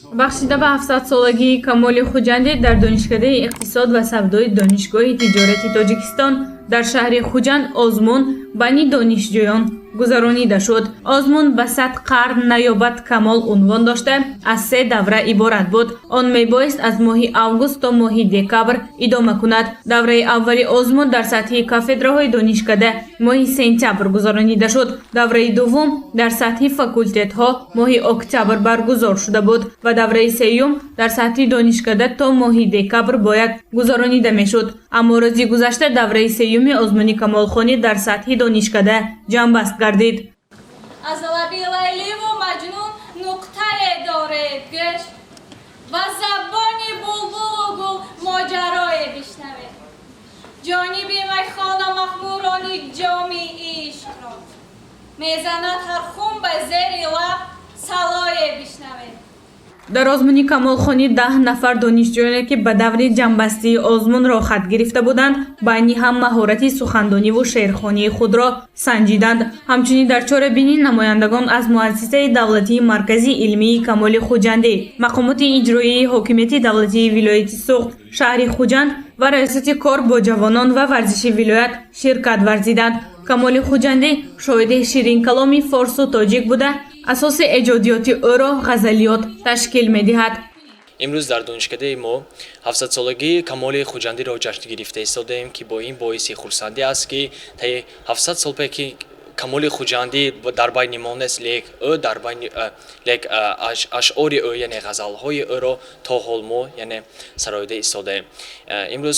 бахшида ба 700-солагии Камоли Хуҷандӣ дар Донишкадаи иқтисод ва савдои Донишгоҳи тиҷорати Тоҷикистон дар шаҳри Хуҷанд озмун байни донишҷӯён гузаронида шуд. Озмун ба 100 қарн наёбад камол унвон дошта, аз 3 давра иборат буд. Он мебоист аз моҳи август то моҳи декабр идома кунад. Давраи аввали озмун дар сатҳи кафедраҳои Донишкада моҳи сентябр гузаронида шуд. Давраи дуввум дар сатҳи факултетҳо моҳи октябр баргузор шуда буд ва давраи сеюм дар сатҳи Донишкада то моҳи декабр бояд гузаронида мешуд. Аммо рӯзи гузашта давраи сеюми озмуни Камолхонӣ дар сатҳи Донишкада ҷамъбаст гардид. аз лаби лайливу маҷнун нуқтае доред гӯш ва забони булбулу гул моҷарое бишнавед. ҷониби майхона махмурони ҷоми ишқро мезанад ҳар хун ба зери лаб салое бишнавед. дар озмуни Камолхонӣ 10 нафар донишҷӯёне ки ба даври ҷамъбастии озмунро хат гирифта буданд, байни ҳам маҳорати сухандониву шеърхонии худро санҷиданд. ҳамчунин дар чорабинӣ намояндагон аз муассисаи давлатии марказии илмии Камоли Хуҷандӣ, мақомоти иҷроии ҳокимияти давлатии вилояти Суғд, шаҳри Хуҷанд ва раисати кор бо ҷавонон ва варзиши вилоят ширкат варзиданд. Камоли Хуҷандӣ шоиди ширинкаломи форсу тоҷик буда, асоси эҷодиёти ӯро ғазалиёт ташкил медиҳад. имрӯз дар донишкадаи мо 700-солагии Камоли Хуҷандиро ҷашн гирифта истодаем, ки бо ин боиси хурсандӣ аст, ки таи 700 сол пеки Камоли Хуҷандӣ дар байни мо нест, лек ашъори ӯ яъне ғазалҳои ӯро то ҳол мо яъне сароида истодаем. имрӯз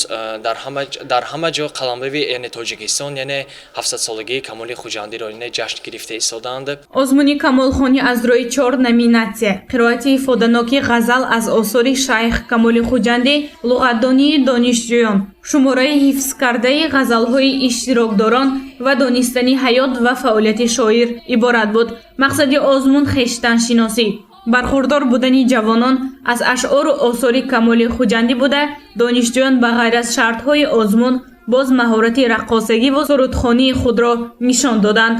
дар ҳама ҷо қаламрави яъне Тоҷикистон яъне 700-солагии Камоли Хуҷандиро ҷашн гирифта истоданд. озмуни Камолхонӣ аз рӯи 4 номинатсия қироати ифоданоки ғазал аз осори шайх Камоли Хуҷандӣ, луғатдонии донишҷӯён, шумораи ҳифзкардаи ғазалҳои иштирокдорон ва донистани ҳаёт ва фаъолияти шоир иборат буд. мақсади озмун хештаншиносӣ, бархурдор будани ҷавонон аз ашъору осори Камоли Хуҷандӣ буда, донишҷӯён ба ғайр аз шартҳои озмун боз маҳорати раққосагӣ ва сурудхонии худро нишон доданд.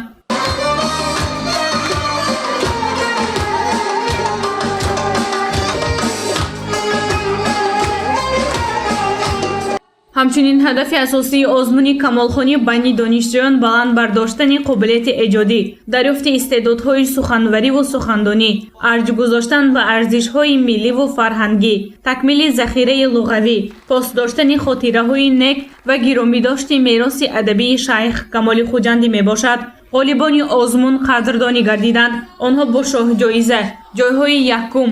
ҳамчунин ҳадафи асосии озмуни Камолхонӣ байни донишҷӯён баланд бардоштани қобилияти эҷодӣ, дарёфти истеъдодҳои суханвариву сухандонӣ, арҷ гузоштан ба арзишҳои милливу фарҳангӣ, такмили захираи луғавӣ, посдоштани хотираҳои нек ва гиромидошти мероси адабии шайх Камоли Хуҷандӣ мебошад. ғолибони озмун қадрдонӣ гардиданд. онҳо бо шоҳҷоиза ҷойҳои якум,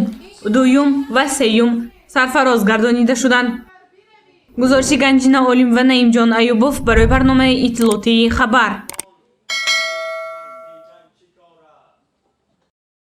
дуюм ва сеюм сарфароз гардонида шуданд. гузориши Ганҷина Олим ва Наимҷон Аюбов барои барномаи иттилотии Хабар.